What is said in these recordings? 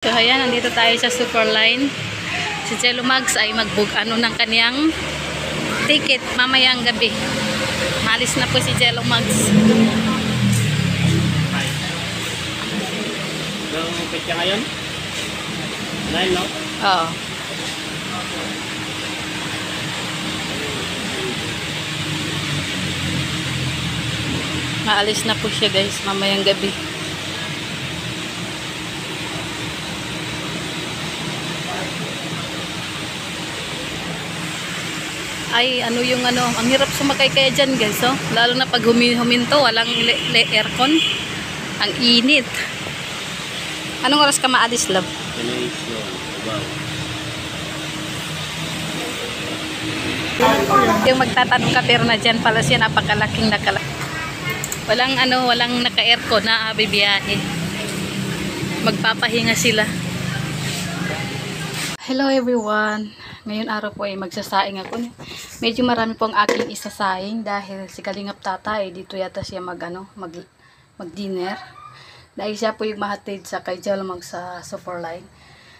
So ayan, nandito tayo sa Superline. Si Jello Mags ay mag-book ng kaniyang ticket mamayang gabi. Malis na po si Jello Mags. Yung petsa ngayon? 9, no? Oo. Maalis na po siya guys, mamayang gabi. Ay, ang hirap sumakay kaya dyan guys, oh. Lalo na pag huminto, walang aircon. Ang init. Anong oras ka maalis, love? Yung magtatanong ka pero na dyan pala siya, napakalaking walang naka-aircon na bibiyahe. Magpapahinga sila. Hello everyone. Ngayon araw po ay magsasaing ako. Medyo marami po ang aking isasaing dahil si Kalingap Tata ay dito yata siya mag-dinner. Dahil siya po yung mahatid sa kay Jello Mags sa Superline.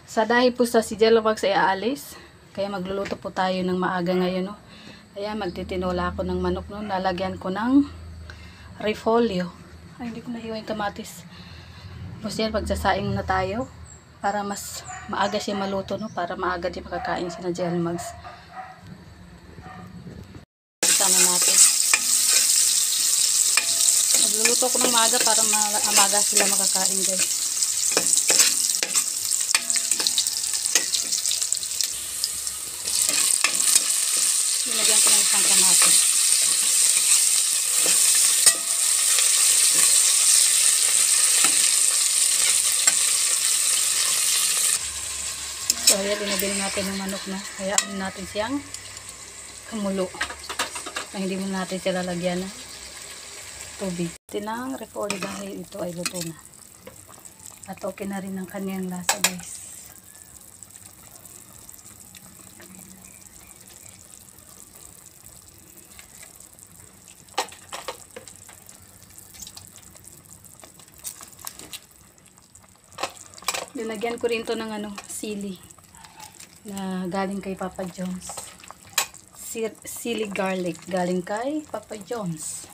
Sa dahil po sa si Jello Mags ay aalis, kaya magluluto po tayo ng maaga ngayon. No? Kaya magtitinola ako ng manok. No? Lalagyan ko ng repolyo. Ay, hindi ko nahiwa yung kamatis. Tapos yan, magsasaing na tayo. Para mas maaga siya maluto, no? Para maaga din makakain siya ng Jello Mags. Sana natin. Magluluto ko ng maaga para maaga sila makakain, guys. Nilagyan ko ng isang kamatis. So, ayan, dinabili natin ng manok na. Hayaan natin siyang kumulo. Na hindi mo natin sila lalagyan ng tubig. Tinang repolyo dahil ito ay luto na. At okay na rin ang kanyang lasa, guys. Dinagyan ko rin to ng sili na galing kay Papa John's. Sili garlic galing kay Papa John's.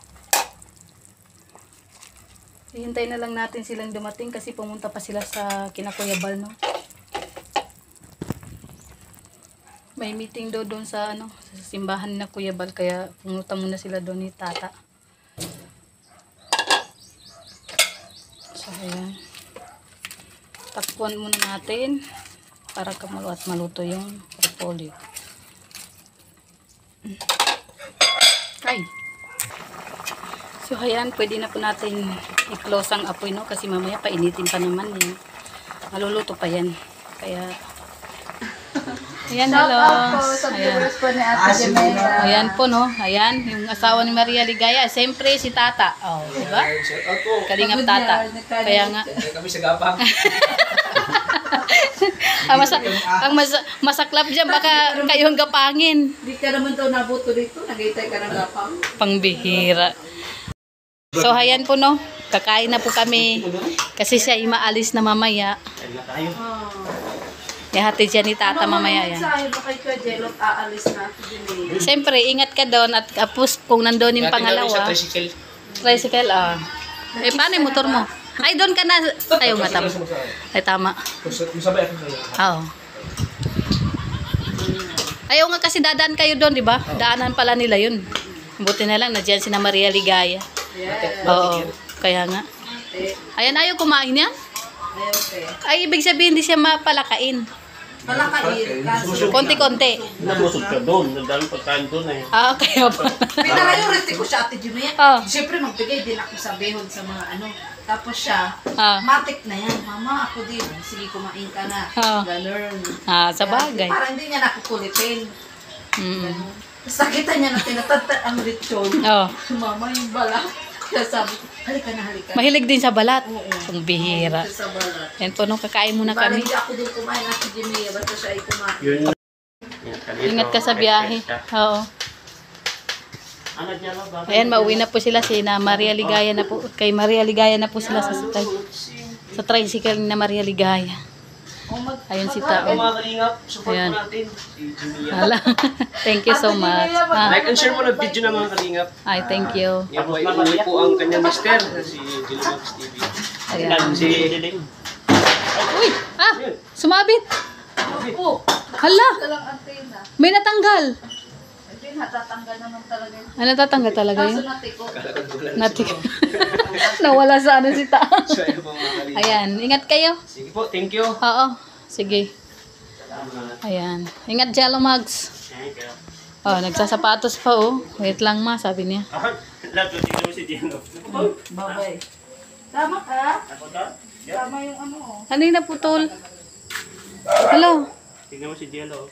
Hihintay na lang natin silang dumating kasi pumunta pa sila sa kina Kuya Bal, no? May meeting doon sa sa simbahan na Kuya Bal, kaya pumunta muna sila doon ni Tata. So ayan. Takpuan muna natin para kumulo at maluto yung repolyo. Ay! So ayan, pwede na po natin i-close ang apoy, no? Kasi mamaya painitin pa naman yan. Maluluto pa yan. Kaya ayan, hello. Ayan. Ayan po, no? Ayan, yung asawa ni Maria Ligaya. Siyempre si Tata. Oh, diba? Kalingap Tata. Kaya nga. Kami sa gapang. ang masaklap dyan, baka kayo ang gapangin. Hindi ka naman daw nabuto dito. Nagaytay ka ng gapang. Pangbihira. So, ayan po, no? Kakain na po kami. Kasi siya imaalis na mamaya. Ihatid siya ni Tata mamaya yan. Baka ikaw, Jello, aalis na. Siyempre, ingat ka doon. At kapos kung nandun yung pangalawa. Tricycle, ah. Eh, paano yung motor mo? Ay, doon ka na. Ayaw nga, tama. Ay, tama. Oo. Ayaw nga kasi dadaan kayo doon, di ba? Daanan pala nila yun. Buti na lang, nadyan si na Maria Ligaya. Oo, kaya nga. Ayan, ayaw kumain yan? Ay, ibig sabihin, hindi siya mapalakain. Malakain. Konti-konti. Nabusog ka doon. Nagdaming pagkain doon eh. Ah, kaya ba? Pinaka-priority ko siya, Ate Jimmy. Oh. Siyempre, magbigay din ako sa behon sa mga Tapos siya, Ah. matik na yan. Mama, ako din. Sige, kumain ka na. Oh. Ganun. Ah, sa bagay. Para hindi niya nakukulitin. Mm. Tapos nakita niya na tinatata ang lechon. Oh. Mama, yung balat. Kaya sabi ko, halika na, halika. Mahilig din sa balat. Oo. Ang bihira. Sa balat. Yan po, nung kakain muna Parang kami. hindi ako din kumain, Ate Jimmy. Basta siya ay kumain. Yun. Ingat ka sa biyahe. Oo. Ayan, mauwi na po sila na Maria Ligaya na po. Kay Maria Ligaya na po sila sa tricycle na Maria Ligaya. Ayun si Ito Tao. mga kalingap, support Ayan. po natin. Si Jimmy. Hala. Thank you so much. Like and share mo ng video ng mga kalingap. Ay, thank you. Yan po ay uuwi po ang kanyang mister na si Jilomax TV. Ayan. Si Uy! Ah! Sumabit! Oo. Hala! Talang antena. May natanggal! Ito yung natatanggal naman talaga yun. Ano natatanggal talaga Kaso yun? natiko. Natik. Nawala sa ano si Tao. So ayun po mga kalingap. Ayan. Ingat kayo. Sige po, thank you. Oo. Sige. Ayan. Ingat, Jello Mugs. Thank you. Oh, nagsasapatos pa oh. Wait lang ma, sabi niya. Love, tingnan mo si Gino. Babay. Tama ka? Ako to? Tama yung ano oh. Ano yung naputol? Hello? Tingnan mo si Gino.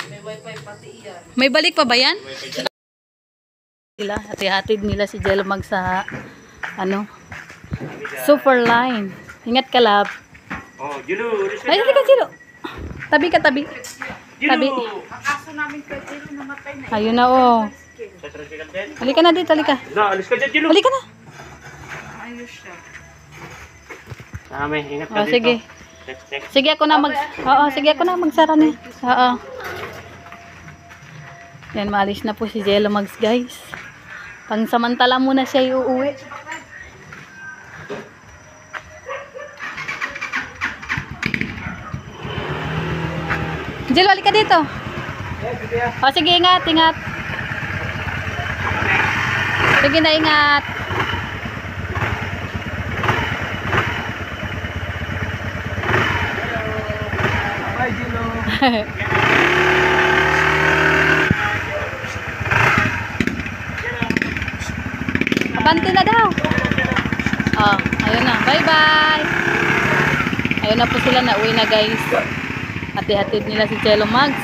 May wifi pati iyan. May balik pa ba yan? Sila, hati-hatid nila si Jello Mag sa ano? Superline. Ingat ka, lab. Oh, Gino, Ay, hindi ka, Jello. Tabi ka, tabi. Tabi. Ang aso namin kay Jero namatay na. Ayun na oh. Sa tricycle din? Halika na dito, halika. Na, alis ka dyan, Gino. Halika na. Ayos siya. Dami, ingat ka Oh, dito. sige. Text. Sige ako na Oo, sige ako na magsara na. Oo. Yan, maalis na po si Jello Mags, guys. Pangsamantala muna siya uuwi. Jello, halika dito. O, sige, ingat, ingat. Sige na, ingat. Bye, Gino. Abante na daw. Oh, ayun na. Bye-bye. Ayun na po sila, nauwi na guys. Hati-hatid nila si Jello Mags.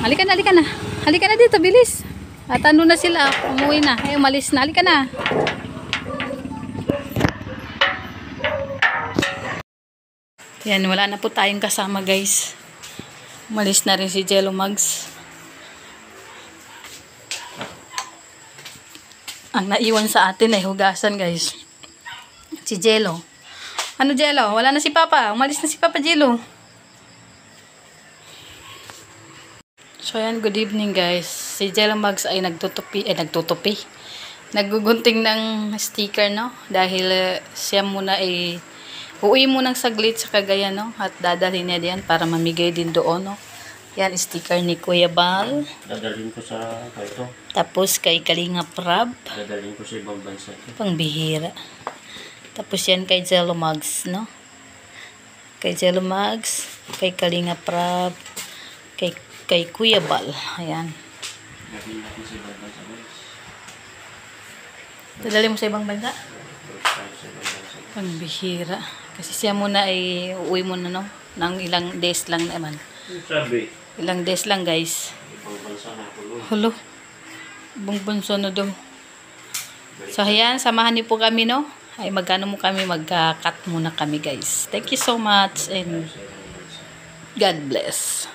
Halika na, halika na. Halika na dito, bilis. At ano na sila, umuwi na. Ay, umalis na. Halika na. Yan, wala na po tayong kasama guys. Umalis na rin si Jello Mags. Ang naiwan sa atin ay hugasan guys. Si Jello. Ano Jello? Wala na si Papa. Umalis na si Papa Jello. So yan, good evening guys. Si Jello Mags ay nagtutupi. Nagugunting ng sticker no. Dahil siya muna ay uuwi munang saglit sa Cagayan no. At dadalhin niya diyan para mamigay din doon no. Yan, sticker ni Kuya Bal. Dadalhin ko sa ito. Tapos kay Kalinga Prab. Dadalhin ko sa ibang bansa. Pangbihira. Tapos yan kay Jello Mags, no? Kay Jello Mags, kay Kalinga Prab, kay Kuya Bal. Ayan. Dadalhin ko sa ibang bansa. Dadali mo sa ibang bansa? First time sa ibang bansa. Pangbihira. Kasi siya muna ay uuwi muna, no? Nang ilang days lang naman. Sabi, Ilang days lang, guys. ibang bansa na ako. Hulo. Ibang bansa na daw. So, ayan. Samahan niyo po kami, no? Ay, magkano mo kami, magka-cut muna kami, guys. Thank you so much and God bless.